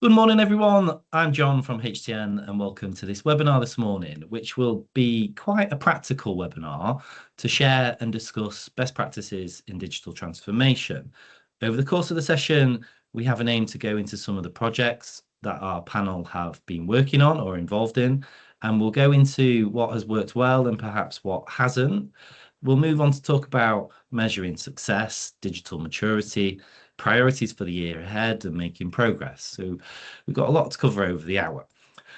Good morning, everyone. I'm John from HTN, and welcome to this webinar this morning, which will be quite a practical webinar to share and discuss best practices in digital transformation. Over the course of the session, we have an aim to go into some of the projects that our panel have been working on or involved in, and we'll go into what has worked well and perhaps what hasn't. We'll move on to talk about measuring success, digital maturity, priorities for the year ahead, and making progress. So we've got a lot to cover over the hour.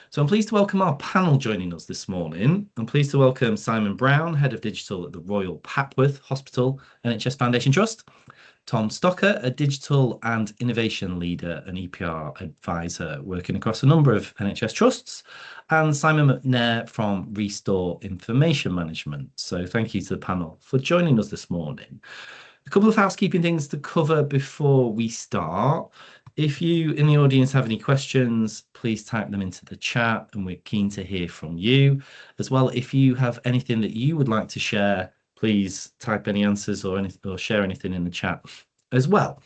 So I'm pleased to welcome our panel joining us this morning. I'm pleased to welcome Simon Brown, Head of Digital at the Royal Papworth Hospital NHS Foundation Trust, Tom Stocker, a Digital and Innovation Leader and EPR Advisor working across a number of NHS trusts, and Simon McNair from Restore Information Management. So thank you to the panel for joining us this morning. A couple of housekeeping things to cover before we start. If you in the audience have any questions, please type them into the chat and we're keen to hear from you. As well, if you have anything that you would like to share, please type any answers or share anything in the chat as well.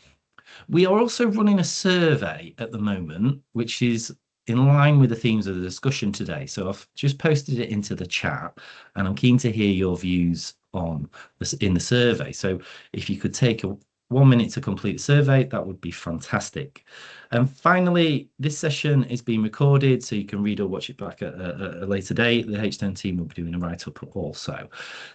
We are also running a survey at the moment, which is in line with the themes of the discussion today. So I've just posted it into the chat and I'm keen to hear your views on this in the survey. So if you could take 1 minute to complete the survey, that would be fantastic. And finally, this session is being recorded, so you can read or watch it back at a later date. The HTN team will be doing a write-up also.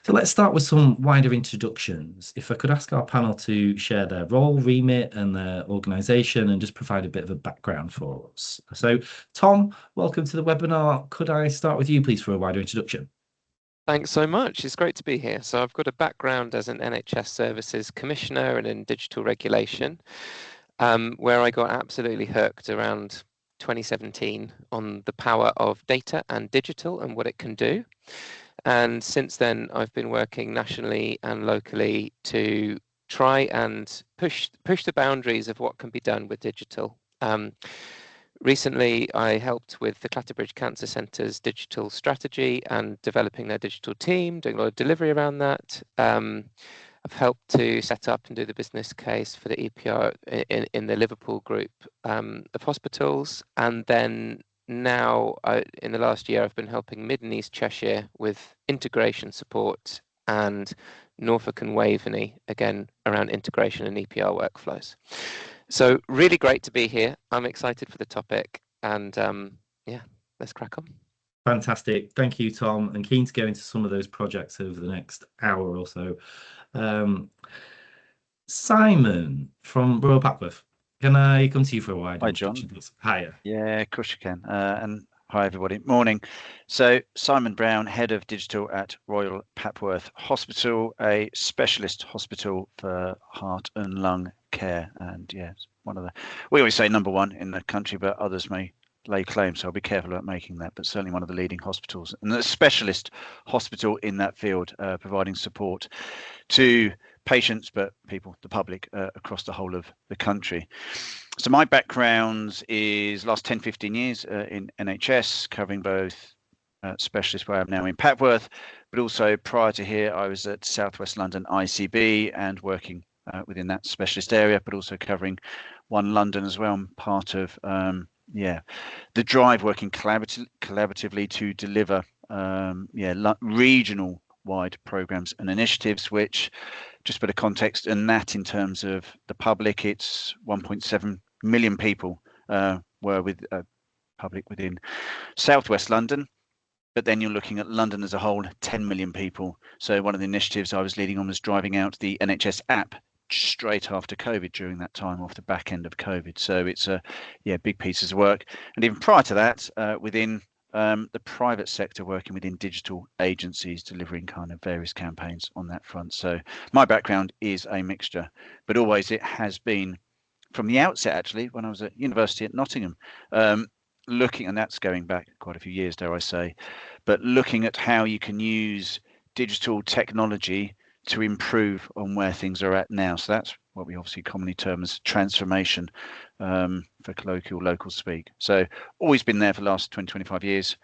So let's start with some wider introductions. If I could ask our panel to share their role, remit, and their organisation, and just provide a bit of a background for us. So, Tom, welcome to the webinar. Could I start with you, please, for a wider introduction? Thanks so much. It's great to be here. So I've got a background as an NHS Services Commissioner and in digital regulation, where I got absolutely hooked around 2017 on the power of data and digital and what it can do. And since then, I've been working nationally and locally to try and push the boundaries of what can be done with digital. Recently, I helped with the Clatterbridge Cancer Centre's digital strategy and developing their digital team, doing a lot of delivery around that. I've helped to set up and do the business case for the EPR in the Liverpool group of hospitals. And then now, in the last year, I've been helping Mid and East Cheshire with integration support and Norfolk and Waveney, again, around integration and EPR workflows. So really great to be here. I'm excited for the topic and yeah, let's crack on. Fantastic. Thank you, Tom. And keen to go into some of those projects over the next hour or so. Simon from Royal Papworth, can I come to you for a while? Hi, John. Hiya. Yeah, of course you can. And hi, everybody. Morning. So Simon Brown, Head of Digital at Royal Papworth Hospital, a specialist hospital for heart and lung care. And yes, we always say number one in the country, but others may lay claim, so I'll be careful about making that, but certainly one of the leading hospitals and a specialist hospital in that field, providing support to patients, but people, the public, across the whole of the country. So my background is last 10, 15 years in NHS, covering both specialist where I'm now in Papworth, but also prior to here, I was at South West London ICB and working within that specialist area, but also covering One London as well. I'm part of the drive, working collaboratively to deliver regional wide programs and initiatives, which, just for the context, and that in terms of the public, it's 1.7 million people were with public within Southwest London. But then you're looking at London as a whole, 10 million people. So one of the initiatives I was leading on was driving out the NHS app straight after COVID, during that time, off the back end of COVID. So it's a big pieces of work. And even prior to that, within the private sector, working within digital agencies, delivering kind of various campaigns on that front. So my background is a mixture, but always it has been from the outset, actually, when I was at university at Nottingham, looking, and that's going back quite a few years, dare I say, but looking at how you can use digital technology to improve on where things are at now. So that's what we obviously commonly term as transformation, for colloquial local speak. So always been there for the last 20, 25 years.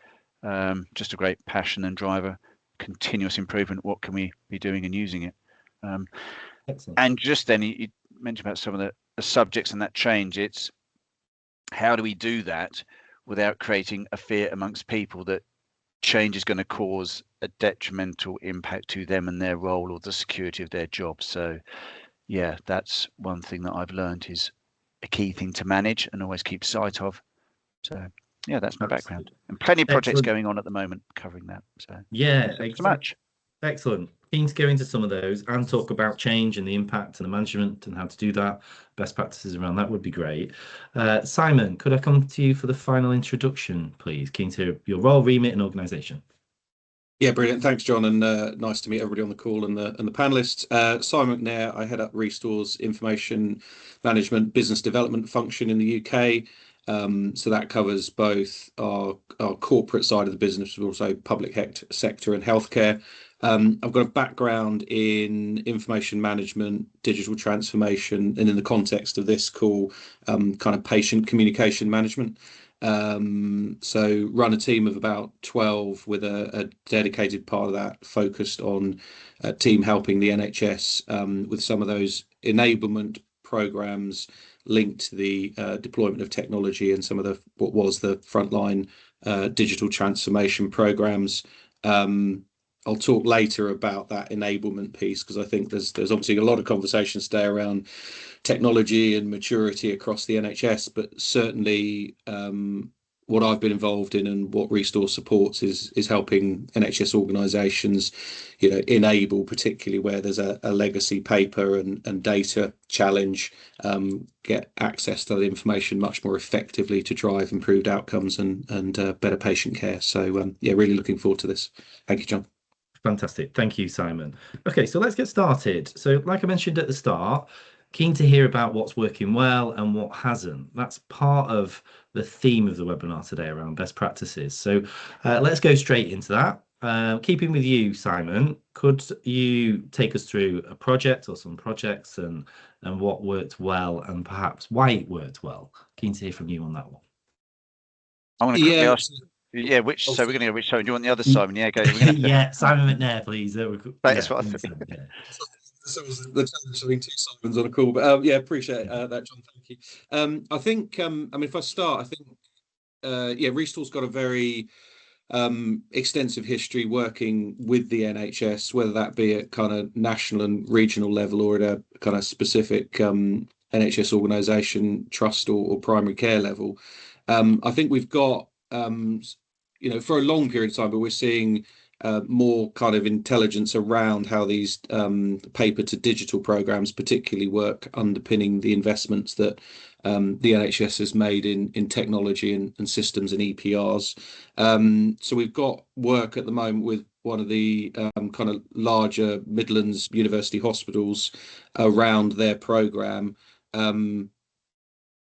Just a great passion and driver, continuous improvement. What can we be doing and using it? Excellent. And just then you mentioned about some of the subjects and that change. It's how do we do that without creating a fear amongst people that change is going to cause a detrimental impact to them and their role or the security of their job? So yeah, that's one thing that I've learned is a key thing to manage and always keep sight of. So yeah, that's my background, and plenty of projects going on at the moment covering that. So yeah, thanks so much. Excellent. Keen to go into some of those and talk about change and the impact and the management and how to do that. Best practices around that would be great. Simon, could I come to you for the final introduction, please? Keen to hear your role, remit, and organisation. Yeah, brilliant. Thanks, John, and nice to meet everybody on the call and the panelists. Simon McNair, I head up Restore's information management business development function in the UK. So that covers both our corporate side of the business, but also public sector and healthcare. I've got a background in information management, digital transformation, and in the context of this call, kind of patient communication management. So run a team of about 12 with a dedicated part of that focused on a team helping the NHS with some of those enablement programs linked to the deployment of technology and some of what was the frontline digital transformation programs. I'll talk later about that enablement piece because I think there's obviously a lot of conversations today around technology and maturity across the NHS, but certainly what I've been involved in and what Restore supports is helping NHS organisations, enable, particularly where there's a legacy paper and data challenge, get access to the information much more effectively to drive improved outcomes and better patient care. So yeah, really looking forward to this. Thank you, John. Fantastic. Thank you, Simon. Okay, so let's get started. So like I mentioned at the start, keen to hear about what's working well and what hasn't. That's part of the theme of the webinar today around best practices. So let's go straight into that. Keeping with you, Simon, could you take us through a project or some projects and what worked well and perhaps why it worked well? Keen to hear from you on that one. I'm going to quickly ask. Yeah, which? So we're going to go which Simon? Do you want the other Simon? Yeah, go. Yeah, Simon McNair, please. That's what I think. Yeah. So was the challenge having two Simons on a call, but yeah, appreciate that, John. Thank you. I think, I mean, if I start, I think, yeah, Restore's got a very extensive history working with the NHS, whether that be at kind of national and regional level or at a kind of specific NHS organisation, trust or primary care level. I think we've got, for a long period of time, but we're seeing more kind of intelligence around how these paper to digital programs particularly work, underpinning the investments that the NHS has made in technology and systems and EPRs. So we've got work at the moment with one of the kind of larger Midlands university hospitals around their program.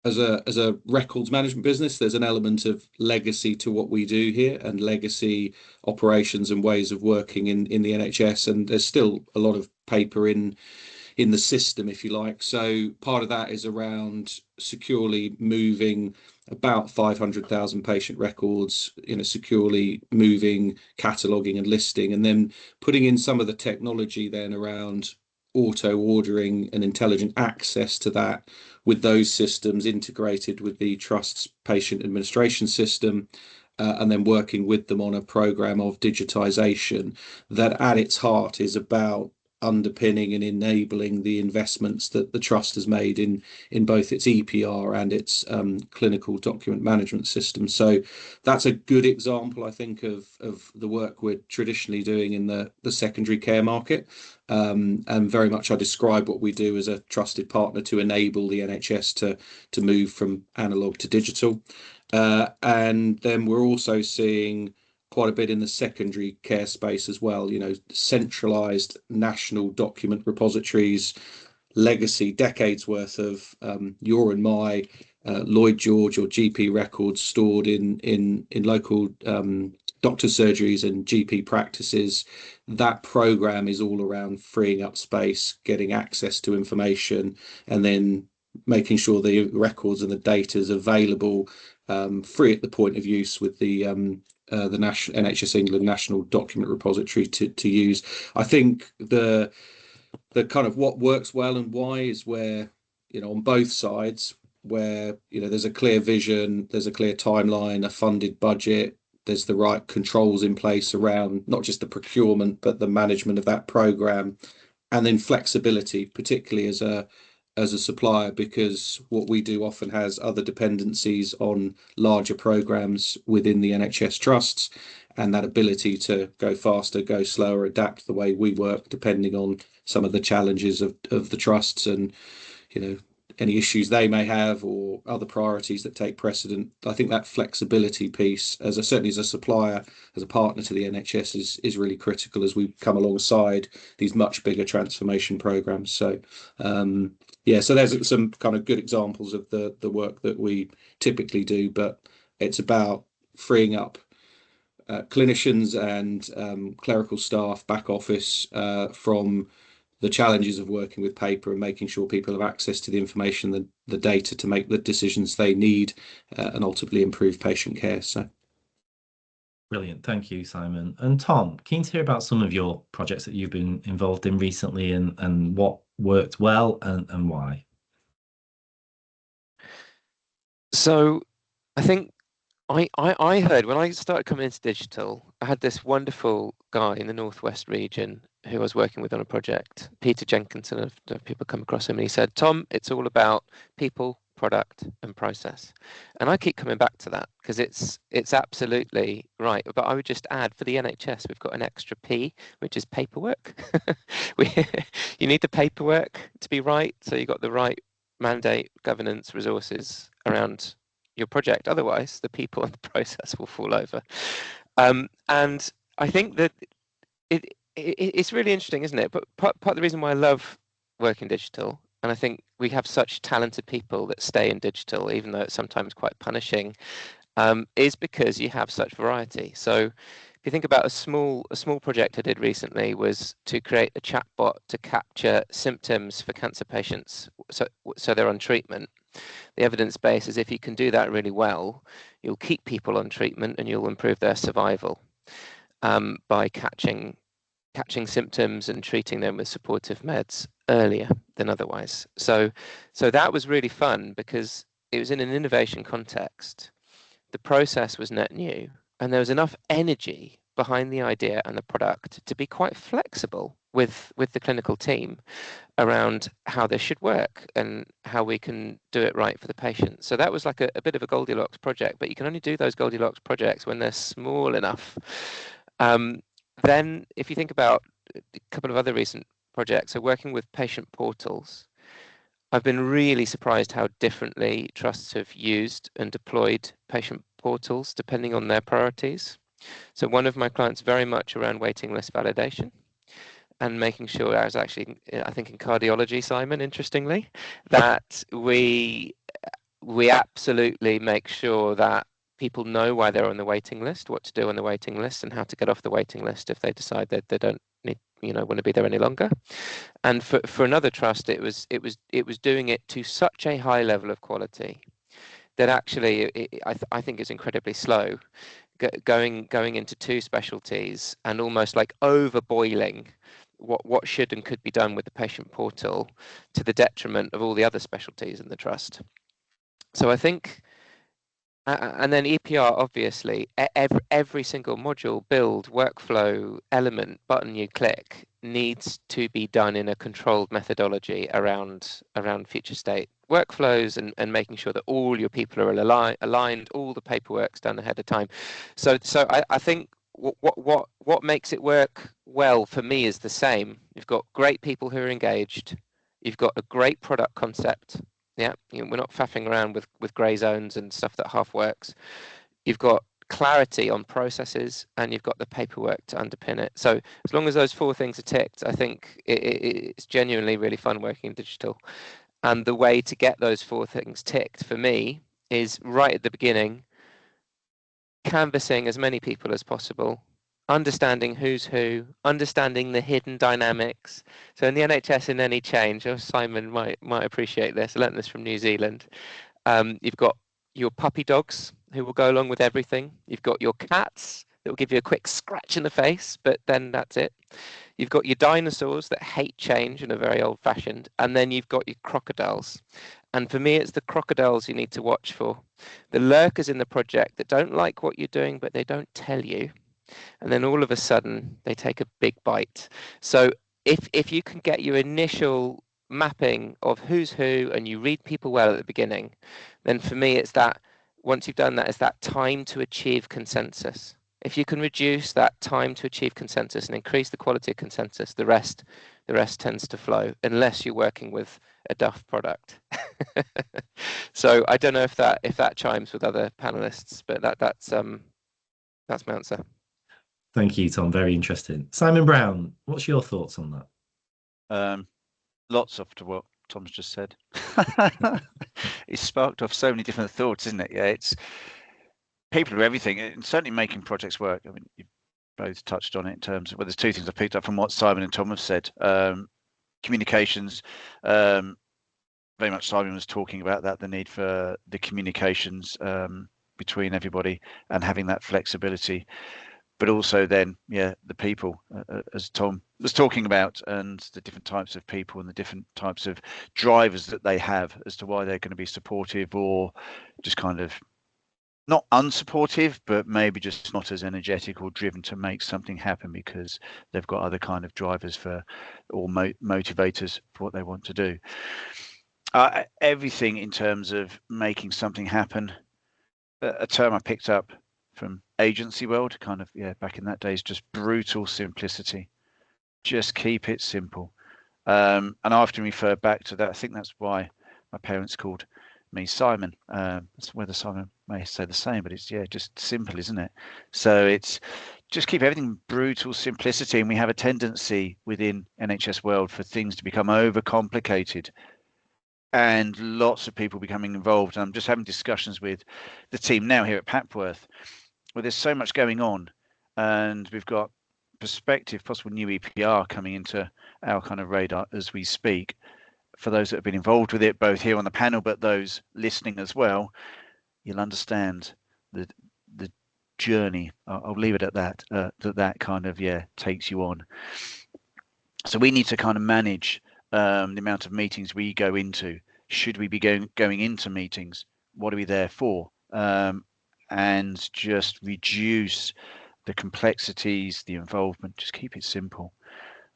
As a records management business, there's an element of legacy to what we do here and legacy operations and ways of working in the NHS. And there's still a lot of paper in the system, if you like. So part of that is around securely moving about 500,000 patient records, securely moving, cataloguing and listing, and then putting in some of the technology then around auto ordering and intelligent access to that with those systems integrated with the Trust's patient administration system, and then working with them on a program of digitization that at its heart is about underpinning and enabling the investments that the Trust has made in both its EPR and its clinical document management system. So that's a good example, I think, of the work we're traditionally doing in the secondary care market. And very much I describe what we do as a trusted partner to enable the NHS to move from analog to digital. And then we're also seeing quite a bit in the secondary care space as well, centralized national document repositories, legacy decades worth of your and my Lloyd George or GP records stored in local doctor surgeries and GP practices. That program is all around freeing up space, getting access to information, and then making sure the records and the data is available free at the point of use with the national NHS England National Document Repository to use. I think the kind of what works well and why is where, on both sides, where, you know, there's a clear vision, there's a clear timeline, a funded budget, there's the right controls in place around not just the procurement, but the management of that program, and then flexibility, particularly as a supplier, because what we do often has other dependencies on larger programs within the NHS trusts, and that ability to go faster, go slower, adapt the way we work depending on some of the challenges of the trusts and, you know, any issues they may have or other priorities that take precedent. I think that flexibility piece, certainly as a supplier, as a partner to the NHS, is really critical as we come alongside these much bigger transformation programs. So yeah, so there's some kind of good examples of the work that we typically do, but it's about freeing up clinicians and clerical staff, back office, from the challenges of working with paper and making sure people have access to the information, the data to make the decisions they need, and ultimately improve patient care. So brilliant. Thank you, Simon. And Tom, keen to hear about some of your projects that you've been involved in recently and what worked well and why. So I think I heard when I started coming into digital, I had this wonderful guy in the Northwest region who I was working with on a project, Peter Jenkinson, if people come across him, and he said, Tom, it's all about people, product and process. And I keep coming back to that because it's absolutely right. But I would just add, for the NHS, we've got an extra P, which is paperwork. You need the paperwork to be right, so you've got the right mandate, governance, resources around your project. Otherwise, the people and the process will fall over. And I think that it's really interesting, isn't it? But part of the reason why I love working digital, and I think we have such talented people that stay in digital, even though it's sometimes quite punishing, is because you have such variety. So if you think about a small project I did recently was to create a chatbot to capture symptoms for cancer patients, so they're on treatment. The evidence base is if you can do that really well, you'll keep people on treatment and you'll improve their survival by catching symptoms and treating them with supportive meds earlier than otherwise. So that was really fun because it was in an innovation context. The process was net new, and there was enough energy behind the idea and the product to be quite flexible with the clinical team around how this should work and how we can do it right for the patient. So that was like a bit of a Goldilocks project, but you can only do those Goldilocks projects when they're small enough. Then if you think about a couple of other recent projects, so working with patient portals, I've been really surprised how differently trusts have used and deployed patient portals depending on their priorities. So one of my clients very much around waiting list validation and making sure, I was actually, I think in cardiology, Simon, interestingly, that we absolutely make sure that people know why they're on the waiting list, what to do on the waiting list, and how to get off the waiting list if they decide that they don't need, want to be there any longer. And for another trust, it was doing it to such a high level of quality that actually I think is incredibly slow, going into two specialties and almost like overboiling what should and could be done with the patient portal to the detriment of all the other specialties in the trust. So I think, and then EPR, obviously, every single module, build, workflow, element, button you click needs to be done in a controlled methodology around future state workflows and making sure that all your people are aligned, all the paperwork's done ahead of time. So I think what makes it work well for me is the same. You've got great people who are engaged. You've got a great product concept. Yeah, we're not faffing around with grey zones and stuff that half works. You've got clarity on processes and you've got the paperwork to underpin it. So as long as those four things are ticked, I think it's genuinely really fun working in digital. And the way to get those four things ticked for me is right at the beginning, canvassing as many people as possible, understanding who's who, understanding the hidden dynamics. So in the NHS, in any change, Simon might appreciate this, I learned this from New Zealand, you've got your puppy dogs who will go along with everything. You've got your cats that will give you a quick scratch in the face, but then that's it. You've got your dinosaurs that hate change and are very old-fashioned, and then you've got your crocodiles. And for me, it's the crocodiles you need to watch for. The lurkers in the project that don't like what you're doing, but they don't tell you. And then all of a sudden, they take a big bite. So if you can get your initial mapping of who's who and you read people well at the beginning, then for me, it's that once you've done that, it's that time to achieve consensus. If you can reduce that time to achieve consensus and increase the quality of consensus, the rest tends to flow, unless you're working with a duff product. So I don't know if that chimes with other panelists, but that's my answer. Thank you, Tom. Very interesting. Simon Brown, what's your thoughts on that? Lots after what Tom's just said. It's sparked off so many different thoughts, isn't it? Yeah, it's people are everything, and certainly making projects work. I mean, you both touched on it in terms of, well, there's two things I picked up from what Simon and Tom have said. Communications, very much Simon was talking about that, the need for the communications between everybody and having that flexibility. But also then, yeah, the people, as Tom was talking about, and the different types of people and the different types of drivers that they have as to why they're going to be supportive or just kind of not unsupportive, but maybe just not as energetic or driven to make something happen because they've got other kind of drivers for or motivators for what they want to do. Everything in terms of making something happen, a term I picked up from agency world, kind of, yeah, back in that day, is just brutal simplicity. Just keep it simple. And I often refer back to that. I think that's why my parents called me Simon. That's whether Simon may say the same, but it's, yeah, just simple, isn't it? So it's just keep everything brutal simplicity. And we have a tendency within NHS world for things to become overcomplicated and lots of people becoming involved. And I'm just having discussions with the team now here at Papworth, where there's so much going on, and we've got prospective possible new EPR coming into our kind of radar as we speak. For those that have been involved with it, both here on the panel, but those listening as well, you'll understand the journey. I'll leave it at that. That kind of, yeah, takes you on. So we need to kind of manage the amount of meetings we go into. Should we be going into meetings? What are we there for? And just reduce the complexities, the involvement, just keep it simple.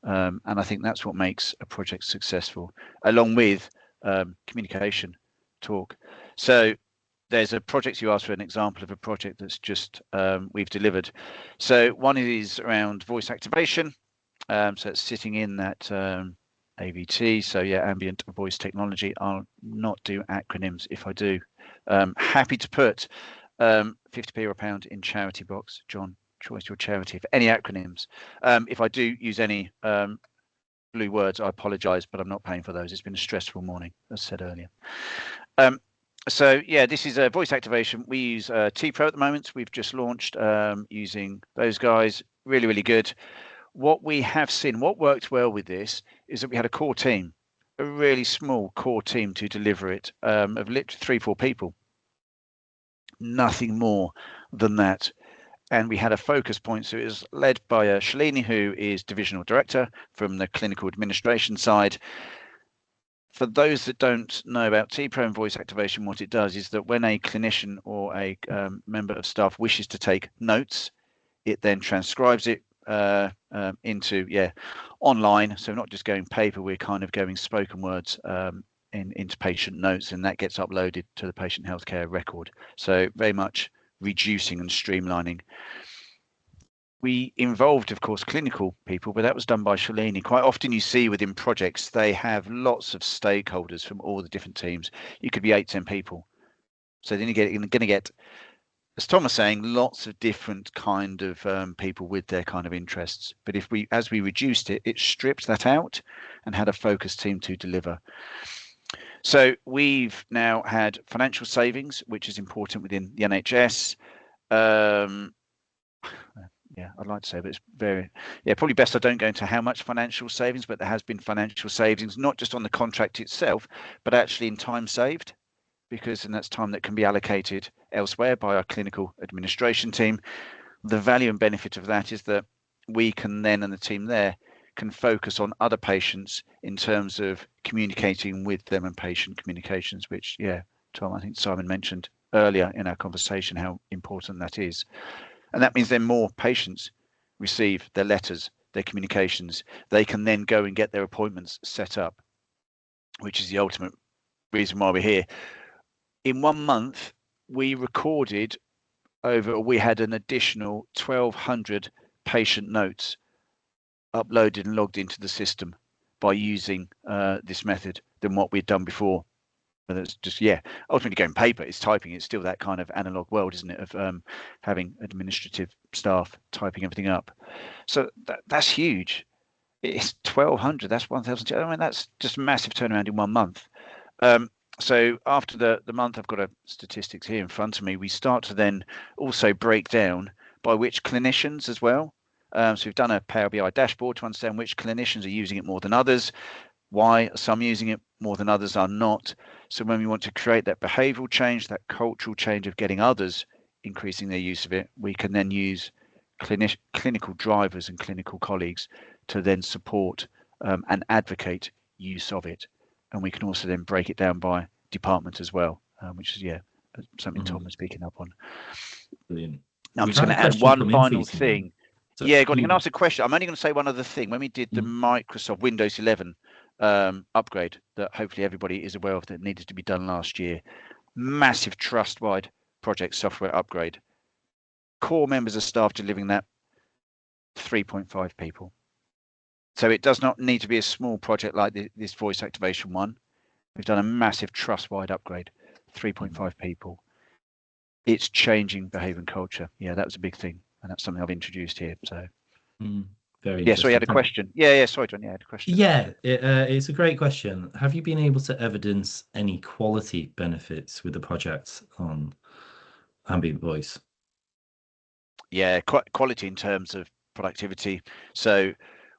And I think that's what makes a project successful, along with communication, talk. So there's a project, you asked for an example of a project that's just we've delivered. So one is around voice activation. So it's sitting in that AVT. So yeah, ambient voice technology. I'll not do acronyms if I do. Happy to put 50p or a pound in charity box. John, choice your charity for any acronyms. If I do use any blue words, I apologize, but I'm not paying for those. It's been a stressful morning, as said earlier. So yeah, this is a voice activation. We use T-Pro at the moment. We've just launched using those guys. Really, really good. What we have seen, what worked well with this, is that we had a core team, a really small core team to deliver it, of literally 3-4 people. Nothing more than that. And we had a focus point. So it was led by Shalini, who is divisional director from the clinical administration side. For those that don't know about T-Pro and voice activation, what it does is that when a clinician or a member of staff wishes to take notes, it then transcribes it into online. So not just going paper, we're kind of going spoken words into patient notes, and that gets uploaded to the patient healthcare record. So very much reducing and streamlining. We involved, of course, clinical people, but that was done by Shalini. Quite often you see within projects, they have lots of stakeholders from all the different teams. You could be 8-10 people. So then you're going to get, as Tom was saying, lots of different kind of people with their kind of interests. But if we, as we reduced it, it stripped that out and had a focused team to deliver. So we've now had financial savings, which is important within the NHS. Yeah, I'd like to say, but it's very, yeah, probably best I don't go into how much financial savings, but there has been financial savings, not just on the contract itself, but actually in time saved, because and that's time that can be allocated elsewhere by our clinical administration team. The value and benefit of that is that we can then, and the team there, can focus on other patients in terms of communicating with them and patient communications, which, yeah, Tom, I think Simon mentioned earlier in our conversation how important that is. And that means then more patients receive their letters, their communications. They can then go and get their appointments set up, which is the ultimate reason why we're here. In 1 month, we had an additional 1,200 patient notes uploaded and logged into the system by using this method than what we'd done before. And it's just, yeah, ultimately going paper, it's typing, it's still that kind of analog world, isn't it, of having administrative staff typing everything up. So that's huge. It's 1,200, that's 1,000. I mean, that's just a massive turnaround in 1 month. So after the month, I've got statistics here in front of me, we start to then also break down by which clinicians as well. So we've done a Power BI dashboard to understand which clinicians are using it more than others, why are some using it more than others are not. So when we want to create that behavioural change, that cultural change of getting others increasing their use of it, we can then use clinical drivers and clinical colleagues to then support and advocate use of it. And we can also then break it down by department as well, which is, yeah, something Tom was picking up on. Brilliant. Now, I'm just going to add one final thing. So yeah, God, you can ask a question. I'm only going to say one other thing. When we did the Microsoft Windows 11 upgrade that hopefully everybody is aware of that needed to be done last year, massive trust-wide project software upgrade. Core members of staff delivering that, 3.5 people. So it does not need to be a small project like this voice activation one. We've done a massive trust-wide upgrade, 3.5 people. It's changing behaviour and culture. Yeah, that was a big thing. And that's something I've introduced here. So, very yeah. So you had a question. Yeah. Sorry, John. Yeah, I had a question. Yeah, it's a great question. Have you been able to evidence any quality benefits with the project on ambient voice? Yeah, quality in terms of productivity. So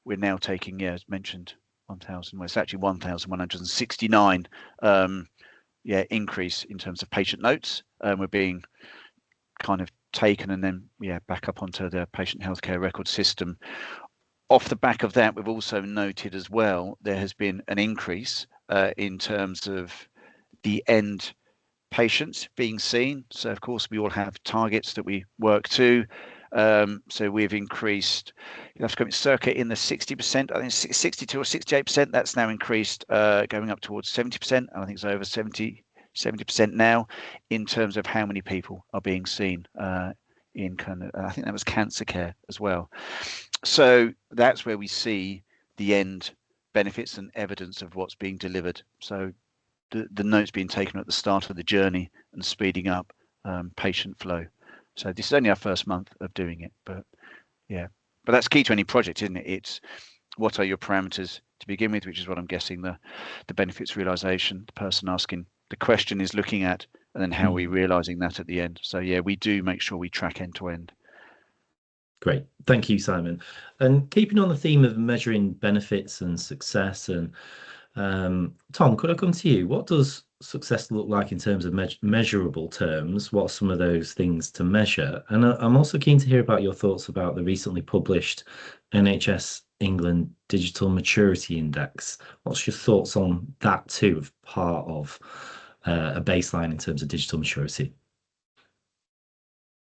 we're now taking, yeah, as mentioned, 1,000. Well, it's actually 1,169. Increase in terms of patient notes. We're being kind of taken and then back up onto the patient healthcare record system. Off the back of that, we've also noted as well there has been an increase in terms of the end patients being seen. So of course we all have targets that we work to. So we've increased, circa in the 60%, I think 62 or 68%. That's now increased, going up towards 70%. I think it's over 70% now in terms of how many people are being seen in kind of, I think that was cancer care as well. So that's where we see the end benefits and evidence of what's being delivered. So the notes being taken at the start of the journey and speeding up patient flow. So this is only our first month of doing it, but that's key to any project, isn't it? It's what are your parameters to begin with, which is what I'm guessing the benefits realization, the person asking the question is looking at, and then how are we realizing that at the end. So yeah, we do make sure we track end to end. Great, thank you, Simon. And keeping on the theme of measuring benefits and success, and Tom, could I come to you? What does success look like in terms of measurable terms? What are some of those things to measure? And I'm also keen to hear about your thoughts about the recently published NHS England Digital Maturity Index. What's your thoughts on that too, of part of a baseline in terms of digital maturity?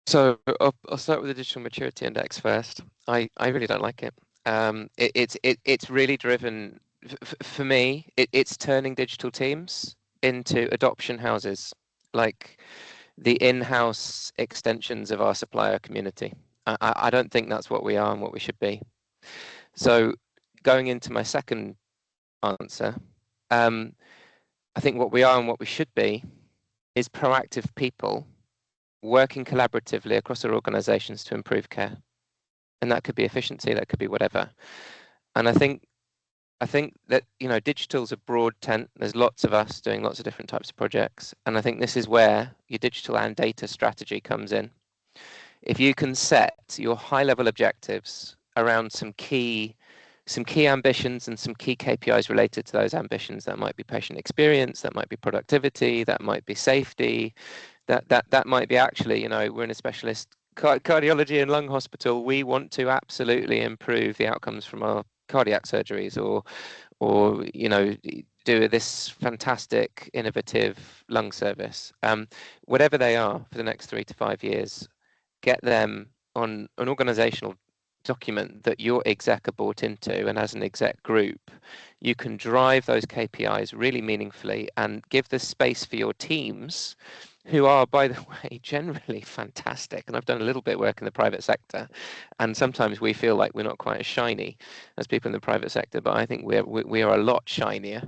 So I'll start with the Digital Maturity Index first. I really don't like it. It's really driven, for me, it's turning digital teams into adoption houses, like the in-house extensions of our supplier community. I don't think that's what we are and what we should be. So going into my second answer, I think what we are and what we should be is proactive people working collaboratively across our organizations to improve care. And that could be efficiency, that could be whatever. And I think that, digital's a broad tent. There's lots of us doing lots of different types of projects. And I think this is where your digital and data strategy comes in. If you can set your high level objectives around some key ambitions and some key KPIs related to those ambitions, that might be patient experience, that might be productivity, that might be safety, that might be actually, we're in a specialist cardiology and lung hospital. We want to absolutely improve the outcomes from our cardiac surgeries, or you know, do this fantastic innovative lung service, whatever they are for the next 3 to 5 years, get them on an organizational document that your exec are bought into, and as an exec group you can drive those KPIs really meaningfully and give the space for your teams, who are, by the way, generally fantastic. And I've done a little bit of work in the private sector, and sometimes we feel like we're not quite as shiny as people in the private sector, but I think we are a lot shinier,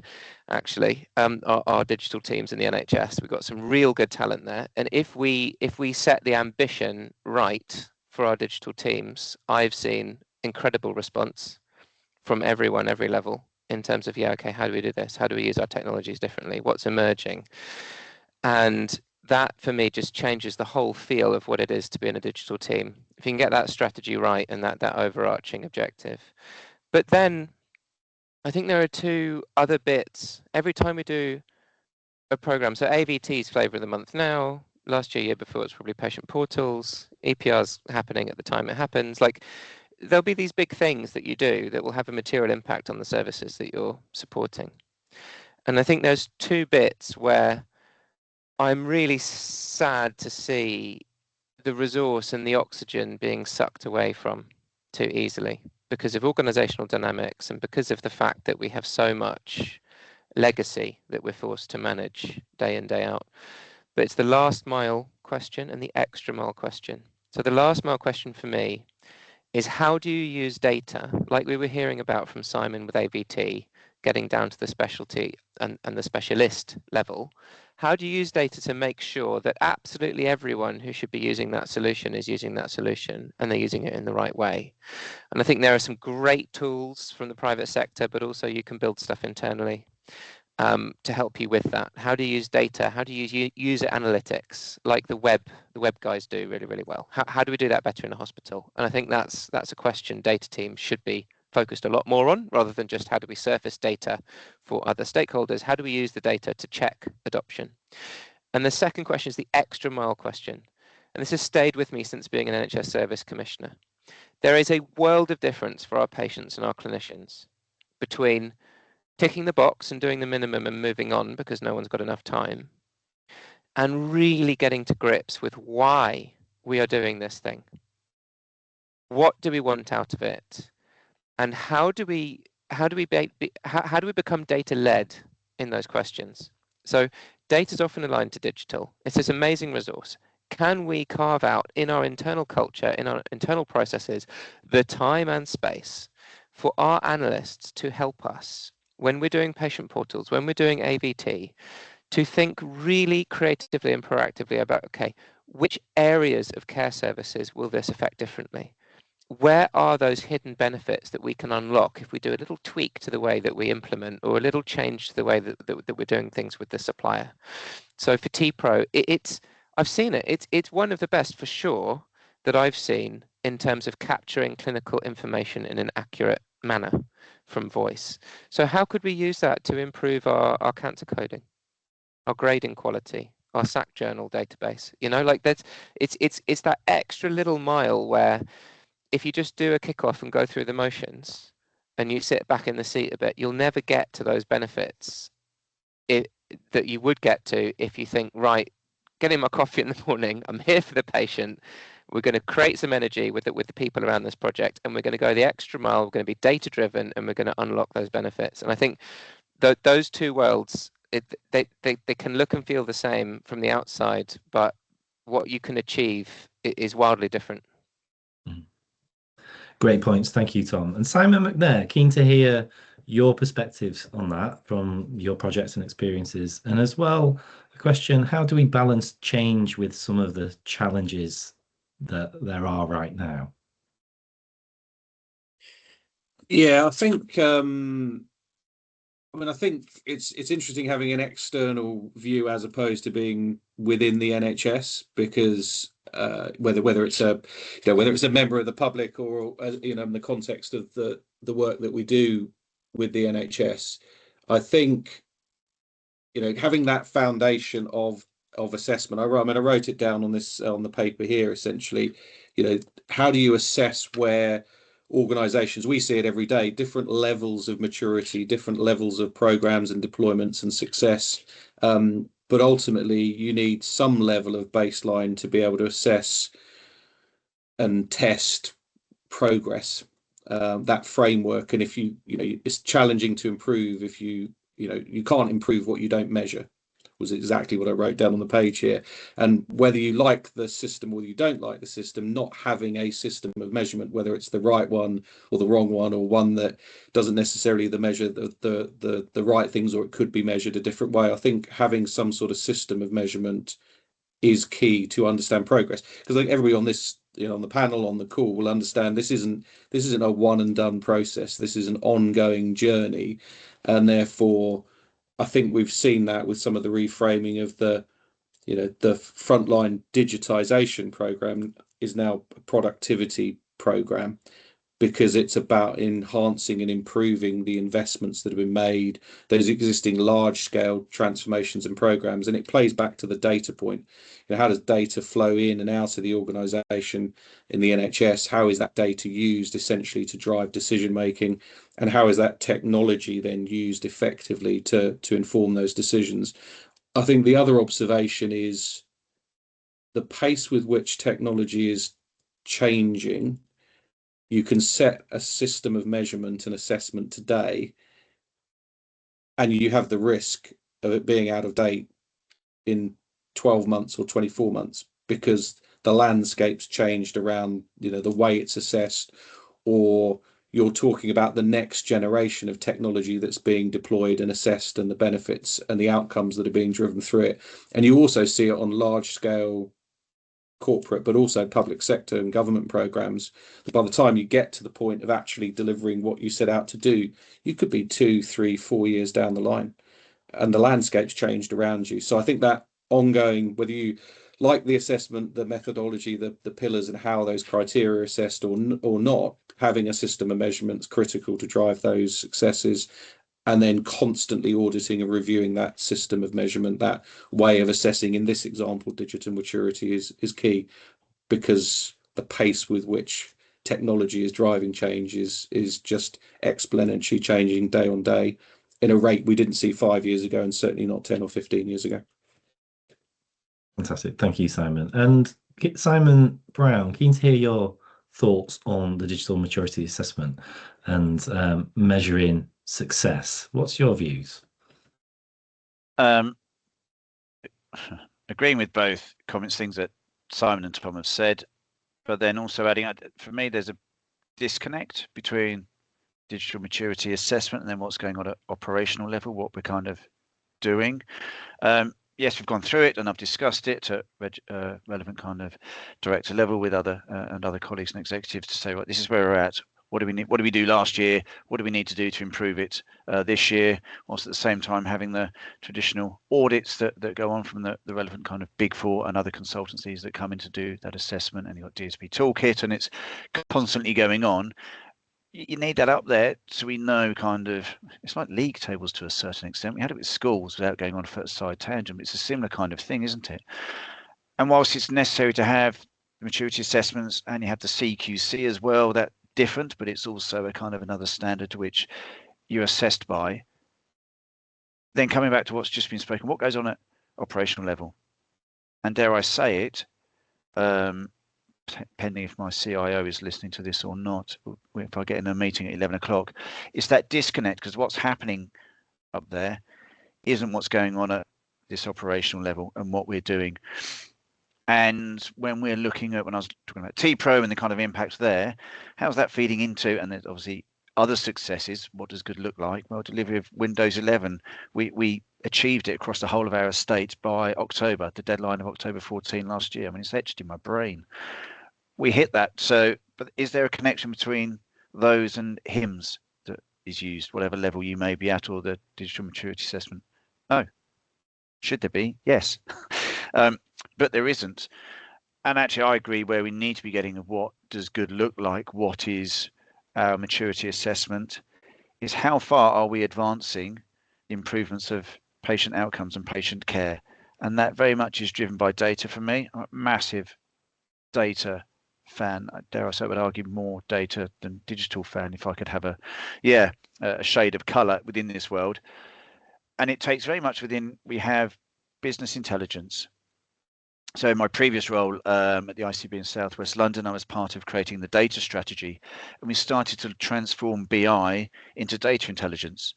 actually. Our digital teams in the NHS, we've got some real good talent there, and if we set the ambition right for our digital teams, I've seen incredible response from everyone, every level, in terms of, yeah, okay, how do we do this? How do we use our technologies differently? What's emerging? And that, for me, just changes the whole feel of what it is to be in a digital team. If you can get that strategy right and that overarching objective. But then I think there are 2 other bits. Every time we do a program, so AVT's flavour of the month now, last year before, it's probably patient portals, EPR's happening at the time it happens. Like, there'll be these big things that you do that will have a material impact on the services that you're supporting. And I think there's 2 bits where I'm really sad to see the resource and the oxygen being sucked away from too easily because of organizational dynamics and because of the fact that we have so much legacy that we're forced to manage day in, day out. But it's the last mile question and the extra mile question. So the last mile question for me is, how do you use data, like we were hearing about from Simon with AVT, getting down to the specialty and the specialist level? How do you use data to make sure that absolutely everyone who should be using that solution is using that solution and they're using it in the right way? And I think there are some great tools from the private sector, but also you can build stuff internally to help you with that. How do you use data? How do you use user analytics, like the web guys do really, really well? How do we do that better in a hospital? And I think that's a question data teams should be focused a lot more on, rather than just how do we surface data for other stakeholders. How do we use the data to check adoption? And the second question is the extra mile question. And this has stayed with me since being an NHS service commissioner. There is a world of difference for our patients and our clinicians between ticking the box and doing the minimum and moving on because no one's got enough time, and really getting to grips with why we are doing this thing. What do we want out of it? And how do we become data-led in those questions? So data is often aligned to digital. It's this amazing resource. Can we carve out in our internal culture, in our internal processes, the time and space for our analysts to help us when we're doing patient portals, when we're doing AVT, to think really creatively and proactively about, okay, which areas of care services will this affect differently? Where are those hidden benefits that we can unlock if we do a little tweak to the way that we implement, or a little change to the way that we're doing things with the supplier? So for T-Pro, I've seen it. It's one of the best for sure that I've seen in terms of capturing clinical information in an accurate manner from voice. So how could we use that to improve our cancer coding, our grading quality, our SAC journal database? You know, like it's that extra little mile where if you just do a kickoff and go through the motions and you sit back in the seat a bit, you'll never get to those benefits that you would get to if you think, right, getting my coffee in the morning, I'm here for the patient, we're going to create some energy with the people around this project, and we're going to go the extra mile, we're going to be data driven, and we're going to unlock those benefits. And I think those 2 worlds, they can look and feel the same from the outside, but what you can achieve is wildly different. Great points. Thank you, Tom. And Simon McNair, keen to hear your perspectives on that from your projects and experiences. And as well, the question, how do we balance change with some of the challenges that there are right now? Yeah, I think I think it's interesting having an external view as opposed to being within the NHS, because whether it's a member of the public or in the context of the work that we do with the NHS, I think having that foundation of assessment. I wrote it down on the paper here. Essentially, how do you assess where organizations, we see it every day, different levels of maturity, different levels of programs and deployments and success. But ultimately, you need some level of baseline to be able to assess and test progress, that framework. And if you know, it's challenging to improve if you can't improve what you don't measure, was exactly what I wrote down on the page here. And whether you like the system or you don't like the system, not having a system of measurement, whether it's the right one or the wrong one, or one that doesn't necessarily measure the right things, or it could be measured a different way. I think having some sort of system of measurement is key to understand progress, because I think everybody on this, on the panel, on the call, will understand this isn't a one and done process. This is an ongoing journey, and therefore I think we've seen that with some of the reframing of the frontline digitization program is now a productivity program, because it's about enhancing and improving the investments that have been made, those existing large-scale transformations and programs. And it plays back to the data point. How does data flow in and out of the organisation in the NHS? How is that data used essentially to drive decision-making? And how is that technology then used effectively to inform those decisions? I think the other observation is the pace with which technology is changing. You can set a system of measurement and assessment today, and you have the risk of it being out of date in 12 months or 24 months, because the landscape's changed around, the way it's assessed, or you're talking about the next generation of technology that's being deployed and assessed, and the benefits and the outcomes that are being driven through it. And you also see it on large scale corporate, but also public sector and government programs. By the time you get to the point of actually delivering what you set out to do, you could be 2, 3, 4 years down the line, and the landscape's changed around you. So I think that ongoing, whether you like the assessment, the methodology, the pillars, and how those criteria are assessed or not, having a system of measurement is critical to drive those successes. And then constantly auditing and reviewing that system of measurement, that way of assessing, in this example, digital maturity, is key, because the pace with which technology is driving change is just exponentially changing day on day in a rate we didn't see 5 years ago, and certainly not 10 or 15 years ago. Fantastic. Thank you, Simon. And Simon Brown, keen to hear your thoughts on the digital maturity assessment and measuring success. What's your views? Agreeing with both comments, things that Simon and Tom have said, but then also adding, for me, there's a disconnect between digital maturity assessment and then what's going on at operational level, what we're kind of doing. Yes, we've gone through it and I've discussed it at relevant kind of director level with other colleagues and executives to say, well, this is where we're at. What do we need? What did we do last year? What do we need to do to improve it this year? Whilst at the same time having the traditional audits that go on from the relevant kind of Big Four and other consultancies that come in to do that assessment. And you've got DSP Toolkit, and it's constantly going on. You need that up there so we know kind of, it's like league tables to a certain extent. We had it with schools without going on a side tangent, but it's a similar kind of thing, isn't it? And whilst it's necessary to have the maturity assessments and you have the CQC as well, that different, but it's also a kind of another standard to which you're assessed by. Then coming back to what's just been spoken, what goes on at operational level? And dare I say it, pending if my CIO is listening to this or not, if I get in a meeting at 11 o'clock, it's that disconnect, because what's happening up there isn't what's going on at this operational level and what we're doing. And when we're looking at, when I was talking about T-Pro and the kind of impact there, how's that feeding into, and there's obviously other successes, what does good look like? Well, delivery of Windows 11, we achieved it across the whole of our estate by October, the deadline of October 14 last year. I mean, it's etched in my brain. We hit that. So, but is there a connection between those and HIMSS that is used, whatever level you may be at, or the digital maturity assessment? No. Should there be? Yes. But there isn't. And actually, I agree, where we need to be getting of what does good look like, what is our maturity assessment, is how far are we advancing the improvements of patient outcomes and patient care. And that very much is driven by data for me. I'm a massive data fan. Dare I say, I would argue more data than digital fan if I could have a shade of colour within this world. And it takes very much within, we have business intelligence. So in my previous role at the ICB in South West London, I was part of creating the data strategy, and we started to transform BI into data intelligence.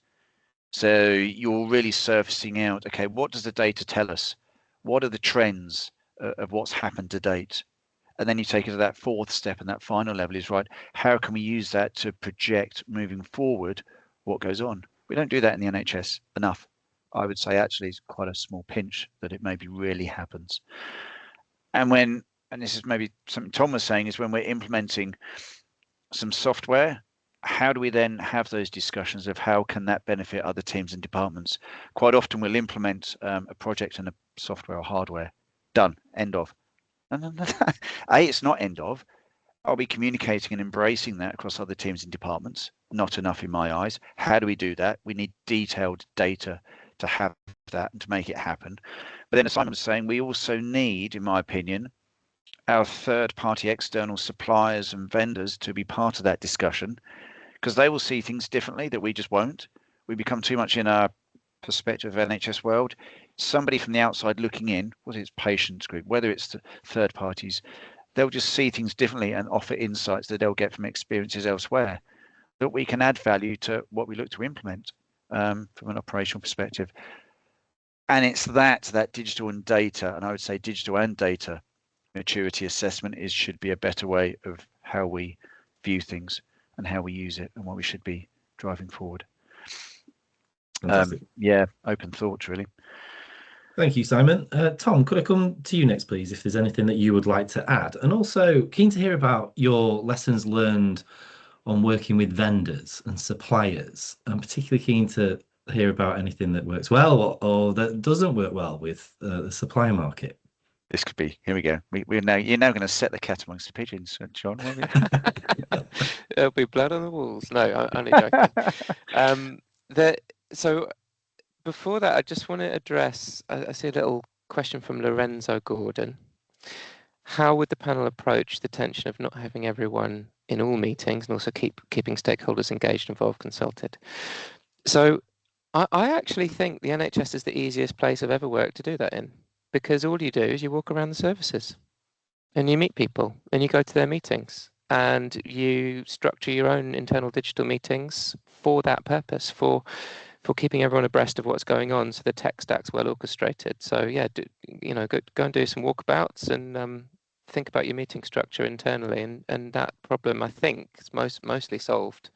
So you're really surfacing out, okay, what does the data tell us? What are the trends of what's happened to date? And then you take it to that fourth step, and that final level is, right, how can we use that to project moving forward what goes on? We don't do that in the NHS enough. I would say actually it's quite a small pinch that it maybe really happens. And this is maybe something Tom was saying, is when we're implementing some software, how do we then have those discussions of how can that benefit other teams and departments? Quite often we'll implement a project and a software or hardware, done, end of. And it's not end of. Are we communicating and embracing that across other teams and departments? Not enough in my eyes. How do we do that? We need detailed data to have that and to make it happen. But then, as Simon was saying, we also need, in my opinion, our third-party external suppliers and vendors to be part of that discussion, because they will see things differently that we just won't. We become too much in our perspective of NHS world. Somebody from the outside looking in, whether it's patients group, whether it's the third parties, they'll just see things differently and offer insights that they'll get from experiences elsewhere, that we can add value to what we look to implement from an operational perspective. And it's that digital and data, and I would say digital and data maturity assessment should be a better way of how we view things and how we use it and what we should be driving forward. Open thoughts, really. Thank you, Simon. Tom, could I come to you next, please, if there's anything that you would like to add? And also keen to hear about your lessons learned on working with vendors and suppliers. I'm particularly keen to hear about anything that works well or that doesn't work well with the supplier market. This could be, here we go. You're now going to set the cat amongst the pigeons, John, won't you? There'll be blood on the walls. No, I'm only joking. So before that, I just want to address, I see a little question from Lorenzo Gordon. How would the panel approach the tension of not having everyone in all meetings and also keeping stakeholders engaged, involved, consulted? So I actually think the NHS is the easiest place I've ever worked to do that in, because all you do is you walk around the services and you meet people and you go to their meetings and you structure your own internal digital meetings for that purpose, for keeping everyone abreast of what's going on, so the tech stack's well orchestrated. So yeah, go and do some walkabouts and think about your meeting structure internally, and that problem I think is mostly solved,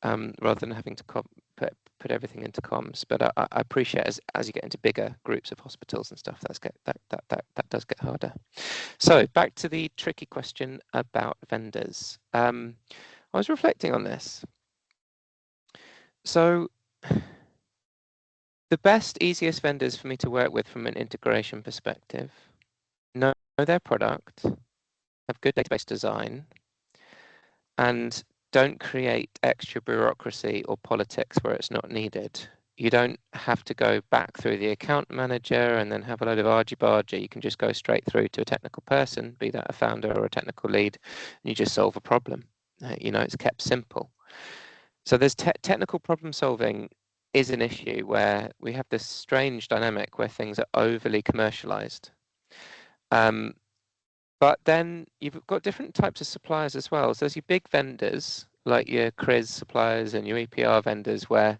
rather than having to put everything into comms. But I appreciate as you get into bigger groups of hospitals and stuff, that does get harder. So back to the tricky question about vendors. I was reflecting on this. So the best, easiest vendors for me to work with from an integration perspective know their product, have good database design, and don't create extra bureaucracy or politics where it's not needed. You don't have to go back through the account manager and then have a load of argy-bargy. You can just go straight through to a technical person, be that a founder or a technical lead, and you just solve a problem. It's kept simple. So there's technical problem solving is an issue where we have this strange dynamic where things are overly commercialized. But then you've got different types of suppliers as well. So there's your big vendors, like your CRIS suppliers and your EPR vendors, where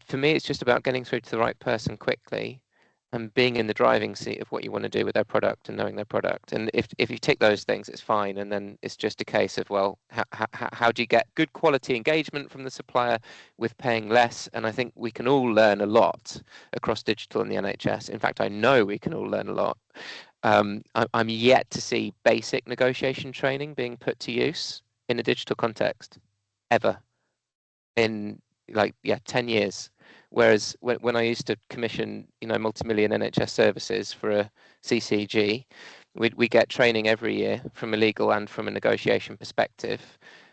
for me, it's just about getting through to the right person quickly and being in the driving seat of what you want to do with their product and knowing their product. And if you tick those things, it's fine. And then it's just a case of, well, how do you get good quality engagement from the supplier with paying less? And I think we can all learn a lot across digital and the NHS. In fact, I know we can all learn a lot. I'm yet to see basic negotiation training being put to use in a digital context ever in 10 years. Whereas when I used to commission, multi-million NHS services for a CCG, we get training every year from a legal and from a negotiation perspective.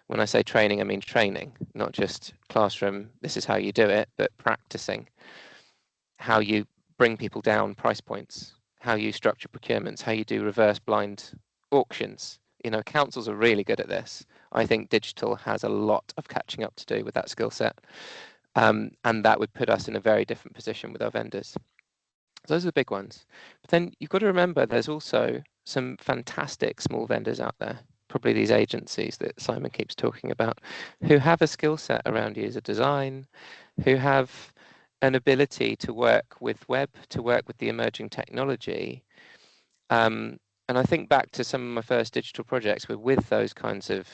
When I say training, I mean training, not just classroom, this is how you do it, but practicing how you bring people down price points, how you structure procurements, how you do reverse blind auctions. You know, councils are really good at this. I think digital has a lot of catching up to do with that skill set. And that would put us in a very different position with our vendors. Those are the big ones. But then you've got to remember there's also some fantastic small vendors out there, probably these agencies that Simon keeps talking about, who have a skill set around user design, who have an ability to work with web, to work with the emerging technology. And I think back to some of my first digital projects were with those kinds of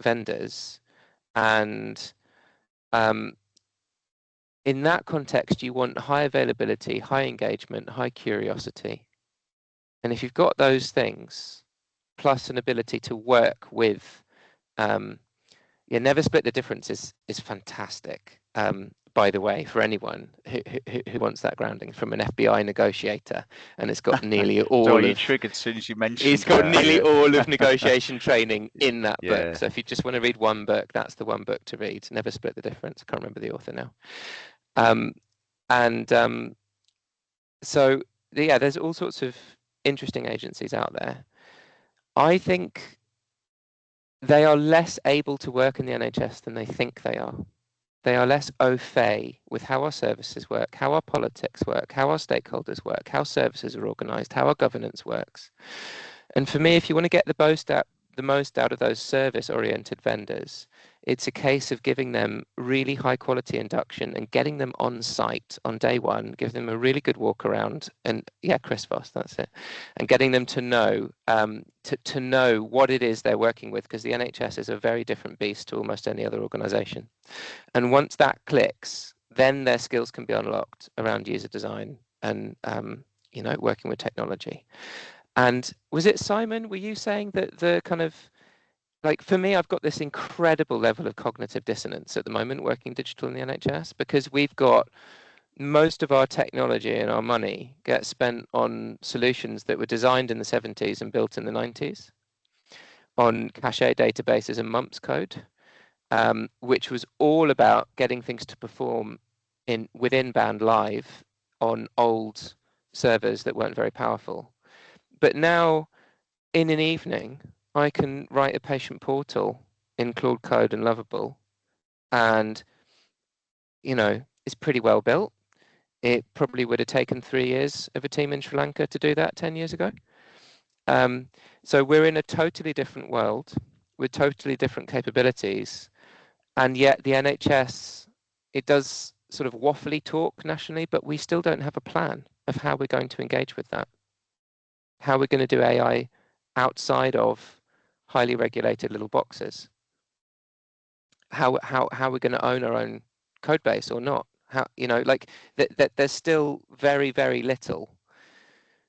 vendors. And in that context, you want high availability, high engagement, high curiosity. And if you've got those things, plus an ability to work with, never split the difference is fantastic. By the way, for anyone who wants that grounding from an FBI negotiator, and it's got nearly all. So you triggered as soon as you mentioned. It's got nearly all of negotiation training in that Yeah. book. So if you just want to read one book, that's the one book to read. Never split the difference. I can't remember the author now. So yeah, there's all sorts of interesting agencies out there. I think they are less able to work in the NHS than they think they are. They are less au fait with how our services work, how our politics work, how our stakeholders work, how services are organised, how our governance works. And for me, if you want to get the most out of those service-oriented vendors, it's a case of giving them really high-quality induction and getting them on site on day one, give them a really good walk around, and yeah, Chris Voss, that's it, and getting them to know to know what it is they're working with, because the NHS is a very different beast to almost any other organisation. And once that clicks, then their skills can be unlocked around user design and working with technology. And was it Simon, were you saying that the kind of, like, for me, I've got this incredible level of cognitive dissonance at the moment working digital in the NHS, because we've got most of our technology and our money gets spent on solutions that were designed in the 70s and built in the 90s on cache databases and mumps code, which was all about getting things to perform within band live on old servers that weren't very powerful. But now, in an evening, I can write a patient portal in Claude Code and Lovable, and it's pretty well built. It probably would have taken 3 years of a team in Sri Lanka to do that 10 years ago. So we're in a totally different world with totally different capabilities, and yet the NHS, it does sort of waffly talk nationally, but we still don't have a plan of how we're going to engage with that. How we're going to do AI outside of highly regulated little boxes. How we're going to own our own code base or not. How, that there's still very, very little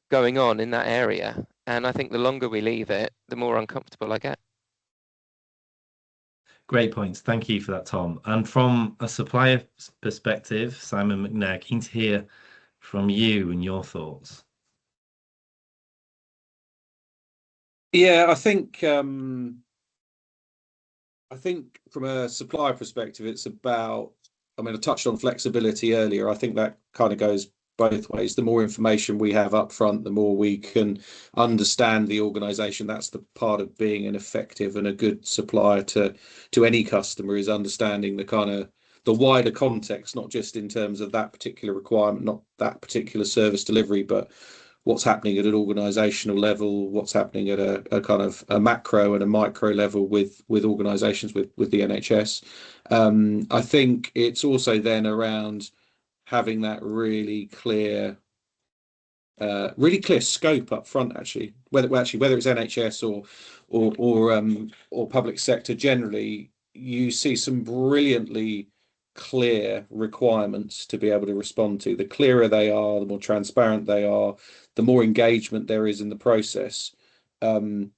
going on in that area. And I think the longer we leave it, the more uncomfortable I get. Great points. Thank you for that, Tom. And from a supplier perspective, Simon McNair, keen to hear from you and your thoughts. Yeah, I think from a supplier perspective, it's about, I touched on flexibility earlier. I think that kind of goes both ways. The more information we have up front, the more we can understand the organization. That's the part of being an effective and a good supplier to any customer, is understanding the kind of the wider context, not just in terms of that particular requirement, not that particular service delivery, but what's happening at an organizational level, what's happening at a kind of a macro and a micro level with organizations with the NHS. I think it's also then around having that really clear scope up front, actually, whether it's NHS or public sector generally. You see some brilliantly clear requirements to be able to respond to. The clearer they are, the more transparent they are, the more engagement there is in the process. Firing